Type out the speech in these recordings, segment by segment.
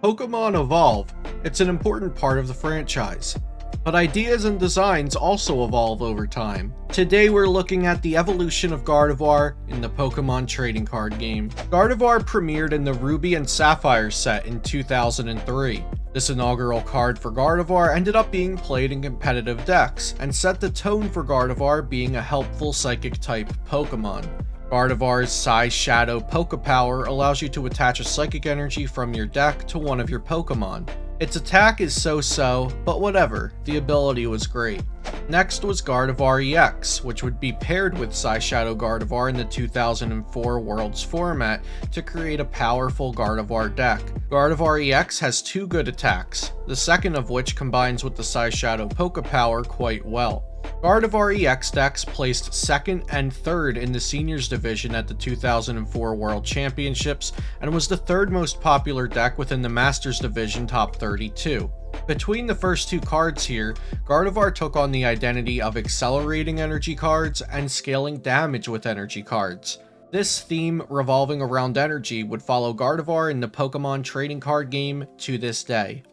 Pokémon evolve. It's an important part of the franchise. But ideas and designs also evolve over time. Today we're looking at the evolution of Gardevoir in the Pokemon trading card game. Gardevoir premiered in the Ruby and Sapphire set in 2003. This inaugural card for Gardevoir ended up being played in competitive decks, and set the tone for Gardevoir being a helpful psychic-type Pokemon. Gardevoir's Size Shadow Pokepower allows you to attach a psychic energy from your deck to one of your Pokemon. Its attack is so-so, but whatever, the ability was great. Next was Gardevoir EX, which would be paired with Size Shadow Gardevoir in the 2004 Worlds format to create a powerful Gardevoir deck. Gardevoir EX has two good attacks, the second of which combines with the Size Shadow Pokepower quite well. Gardevoir EX decks placed 2nd and 3rd in the Seniors Division at the 2004 World Championships, and was the 3rd most popular deck within the Masters Division top 32. Between the first two cards here, Gardevoir took on the identity of accelerating energy cards and scaling damage with energy cards. This theme revolving around energy would follow Gardevoir in the Pokemon trading card game to this day.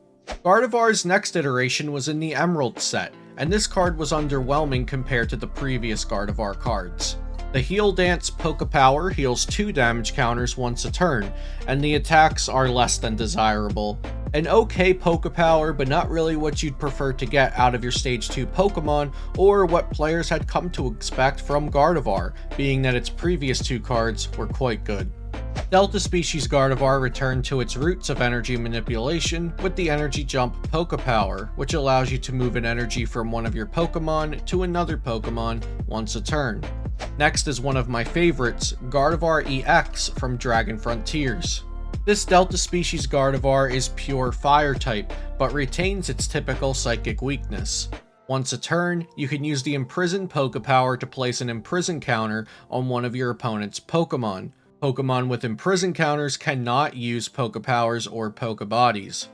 Gardevoir's next iteration was in the Emerald set, and this card was underwhelming compared to the previous Gardevoir cards. The Heal Dance Pokepower heals 2 damage counters once a turn, and the attacks are less than desirable. An okay Pokepower, but not really what you'd prefer to get out of your Stage 2 Pokemon, or what players had come to expect from Gardevoir, being that its previous 2 cards were quite good. Delta Species Gardevoir returned to its roots of energy manipulation with the Energy Jump Pokepower, which allows you to move an energy from one of your Pokemon to another Pokemon once a turn. Next is one of my favorites, Gardevoir EX from Dragon Frontiers. This Delta Species Gardevoir is pure Fire type, but retains its typical Psychic weakness. Once a turn, you can use the Imprison Pokepower to place an Imprison counter on one of your opponent's Pokemon. Pokemon with Imprison counters cannot use Pokepowers or Pokebodies.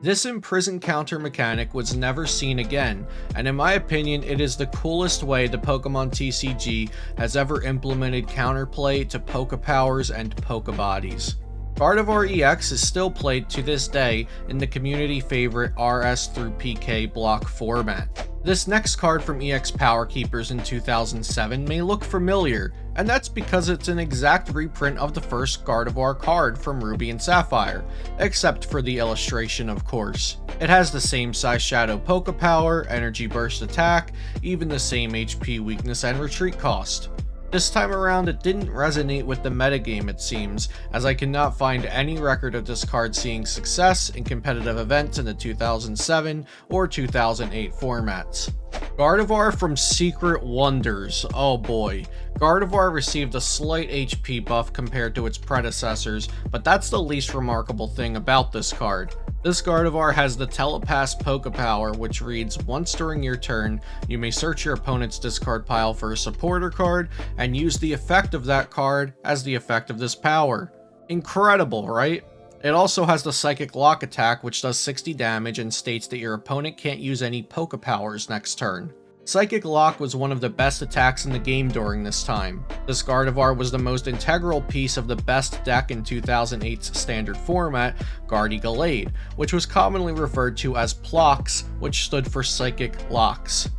This Imprison counter mechanic was never seen again, and in my opinion it is the coolest way the Pokemon TCG has ever implemented counterplay to Pokepowers and Pokebodies. Gardevoir EX is still played to this day in the community favorite RS through PK block format. This next card from EX Power Keepers in 2007 may look familiar, and that's because it's an exact reprint of the first Gardevoir card from Ruby and Sapphire, except for the illustration of course. It has the same Size Shadow Pokepower, Energy Burst attack, even the same HP weakness and retreat cost. This time around it didn't resonate with the metagame it seems, as I cannot find any record of this card seeing success in competitive events in the 2007 or 2008 formats. Gardevoir from Secret Wonders, oh boy. Gardevoir received a slight HP buff compared to its predecessors, but that's the least remarkable thing about this card. This Gardevoir has the Telepass Pokepower, which reads, once during your turn, you may search your opponent's discard pile for a supporter card, and use the effect of that card as the effect of this power. Incredible, right? It also has the Psychic Lock attack, which does 60 damage and states that your opponent can't use any Pokepowers next turn. Psychic Lock was one of the best attacks in the game during this time. This Gardevoir was the most integral piece of the best deck in 2008's standard format, Gardevoir, which was commonly referred to as Plox, which stood for Psychic Locks.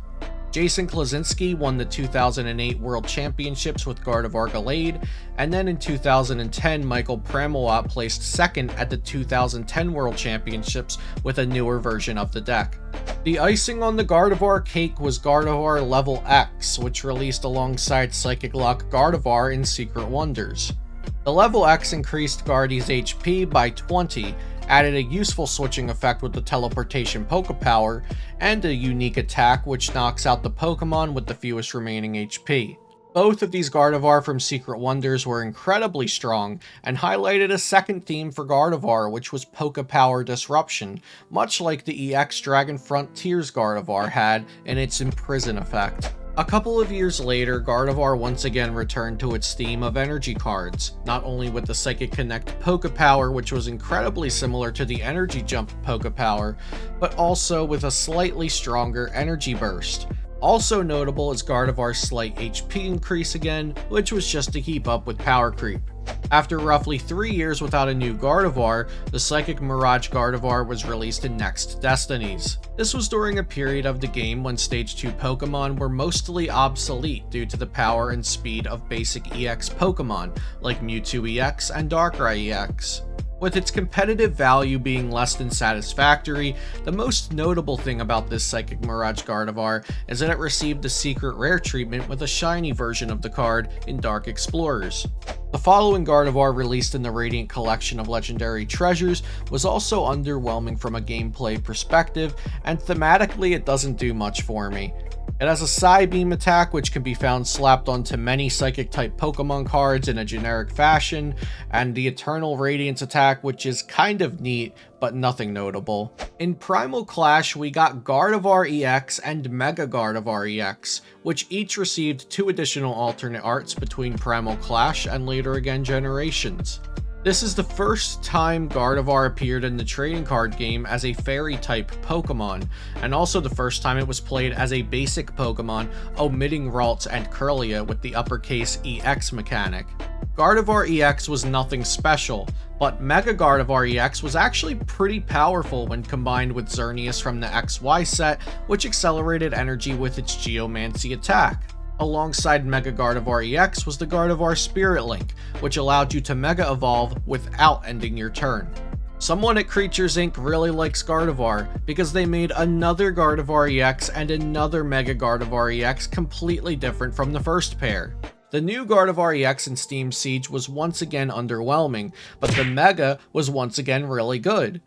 Jason Klaczynski won the 2008 World Championships with Gardevoir Gallade, and then in 2010 Michael Pramawat placed 2nd at the 2010 World Championships with a newer version of the deck. The icing on the Gardevoir cake was Gardevoir Level X, which released alongside Psychic Lock Gardevoir in Secret Wonders. The Level X increased Gardy's HP by 20, added a useful switching effect with the Teleportation Pokepower, and a unique attack which knocks out the Pokemon with the fewest remaining HP. Both of these Gardevoir from Secret Wonders were incredibly strong, and highlighted a second theme for Gardevoir, which was Pokepower Disruption, much like the EX Dragon Frontiers Gardevoir had in its Imprison effect. A couple of years later, Gardevoir once again returned to its theme of energy cards, not only with the Psychic Connect Pokepower, which was incredibly similar to the Energy Jump Pokepower, but also with a slightly stronger Energy Burst. Also notable is Gardevoir's slight HP increase again, which was just to keep up with power creep. After roughly 3 years without a new Gardevoir, the Psychic Mirage Gardevoir was released in Next Destinies. This was during a period of the game when Stage 2 Pokemon were mostly obsolete due to the power and speed of basic EX Pokemon like Mewtwo EX and Darkrai EX. With its competitive value being less than satisfactory, the most notable thing about this Psychic Mirage Gardevoir is that it received the secret rare treatment with a shiny version of the card in Dark Explorers. The following Gardevoir released in the Radiant Collection of Legendary Treasures was also underwhelming from a gameplay perspective, and thematically it doesn't do much for me. It has a Psybeam attack which can be found slapped onto many Psychic-type Pokemon cards in a generic fashion, and the Eternal Radiance attack which is kind of neat, but nothing notable. In Primal Clash, we got Gardevoir EX and Mega Gardevoir EX, which each received 2 additional alternate arts between Primal Clash and later again generations. This is the first time Gardevoir appeared in the trading card game as a fairy-type Pokemon, and also the first time it was played as a basic Pokemon, omitting Ralts and Kirlia with the uppercase EX mechanic. Gardevoir EX was nothing special, but Mega Gardevoir EX was actually pretty powerful when combined with Xerneas from the XY set, which accelerated energy with its Geomancy attack. Alongside Mega Gardevoir EX was the Gardevoir Spirit Link, which allowed you to Mega Evolve without ending your turn. Someone at Creatures Inc. really likes Gardevoir, because they made another Gardevoir EX and another Mega Gardevoir EX completely different from the first pair. The new Gardevoir EX in Steam Siege was once again underwhelming, but the Mega was once again really good.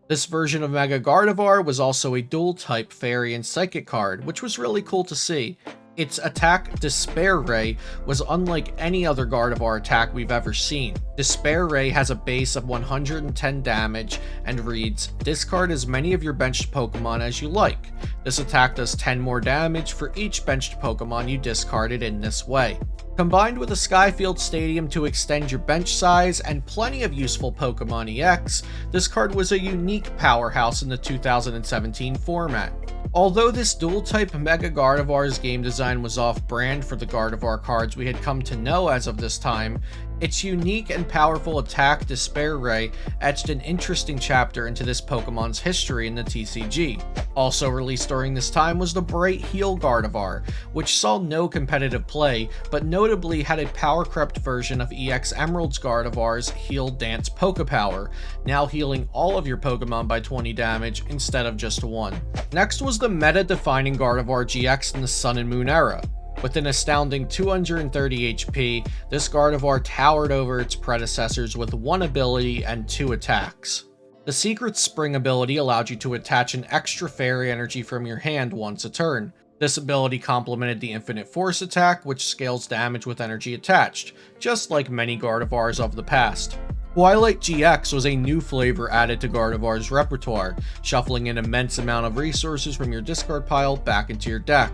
This version of Mega Gardevoir was also a dual-type Fairy and Psychic card, which was really cool to see. Its attack, Despair Ray, was unlike any other Gardevoir attack we've ever seen. Despair Ray has a base of 110 damage and reads, discard as many of your benched Pokemon as you like. This attack does 10 more damage for each benched Pokemon you discarded in this way. Combined with a Skyfield Stadium to extend your bench size and plenty of useful Pokemon EX, this card was a unique powerhouse in the 2017 format. Although this dual-type Mega Gardevoir's game design was off-brand for the Gardevoir cards we had come to know as of this time, its unique and powerful attack, Despair Ray, etched an interesting chapter into this Pokemon's history in the TCG. Also released during this time was the Bright Heal Gardevoir, which saw no competitive play, but notably had a power-crept version of EX Emerald's Gardevoir's Heal Dance Pokepower, now healing all of your Pokemon by 20 damage instead of just 1. Next was the meta-defining Gardevoir GX in the Sun and Moon era. With an astounding 230 HP, this Gardevoir towered over its predecessors with 1 ability and 2 attacks. The Secret Spring ability allowed you to attach an extra fairy energy from your hand once a turn. This ability complemented the Infinite Force attack, which scales damage with energy attached, just like many Gardevoirs of the past. Twilight GX was a new flavor added to Gardevoir's repertoire, shuffling an immense amount of resources from your discard pile back into your deck.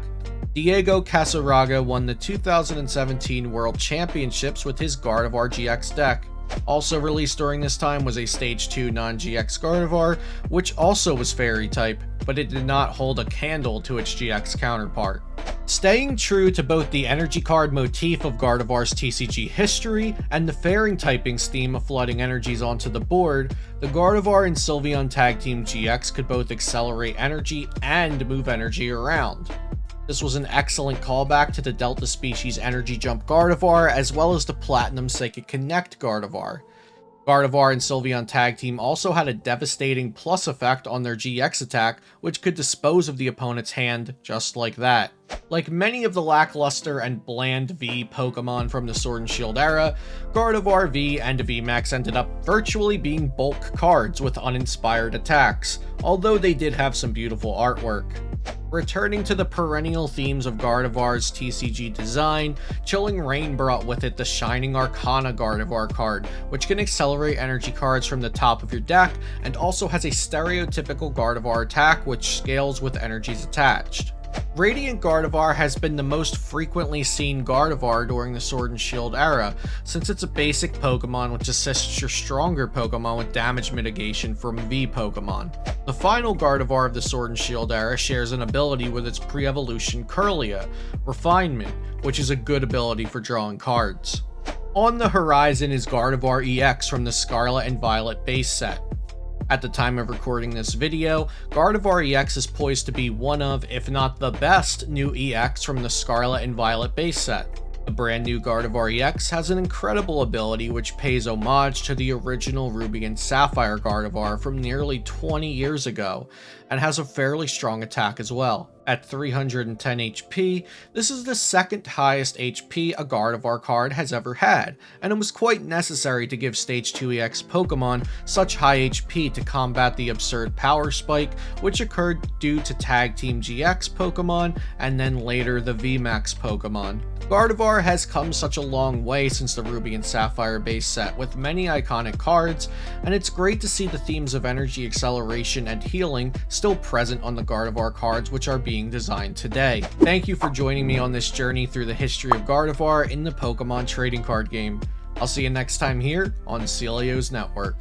Diego Casaraga won the 2017 World Championships with his Gardevoir GX deck. Also released during this time was a Stage 2 non-GX Gardevoir, which also was Fairy type, but it did not hold a candle to its GX counterpart. Staying true to both the energy card motif of Gardevoir's TCG history and the Fairing typing's theme of flooding energies onto the board, the Gardevoir and Sylveon Tag Team GX could both accelerate energy and move energy around. This was an excellent callback to the Delta Species Energy Jump Gardevoir, as well as the Platinum Psychic Connect Gardevoir. Gardevoir and Sylveon Tag Team also had a devastating plus effect on their GX attack, which could dispose of the opponent's hand just like that. Like many of the lackluster and bland V Pokemon from the Sword and Shield era, Gardevoir V and VMAX ended up virtually being bulk cards with uninspired attacks, although they did have some beautiful artwork. Returning to the perennial themes of Gardevoir's TCG design, Chilling Reign brought with it the Shining Arcana Gardevoir card, which can accelerate energy cards from the top of your deck, and also has a stereotypical Gardevoir attack which scales with energies attached. Radiant Gardevoir has been the most frequently seen Gardevoir during the Sword and Shield era, since it's a basic Pokemon which assists your stronger Pokemon with damage mitigation from V Pokemon. The final Gardevoir of the Sword and Shield era shares an ability with its pre-evolution Kirlia, Refinement, which is a good ability for drawing cards. On the horizon is Gardevoir EX from the Scarlet and Violet base set. At the time of recording this video, Gardevoir EX is poised to be one of, if not the best, new EX from the Scarlet and Violet base set. The brand new Gardevoir EX has an incredible ability which pays homage to the original Ruby and Sapphire Gardevoir from nearly 20 years ago, and has a fairly strong attack as well. At 310 HP, this is the second highest HP a Gardevoir card has ever had, and it was quite necessary to give Stage 2 EX Pokemon such high HP to combat the absurd power spike which occurred due to Tag Team GX Pokemon and then later the VMAX Pokemon. Gardevoir has come such a long way since the Ruby and Sapphire base set with many iconic cards, and it's great to see the themes of energy acceleration and healing still present on the Gardevoir cards which are being designed today. Thank you for joining me on this journey through the history of Gardevoir in the Pokemon trading card game. I'll see you next time here on Celio's Network.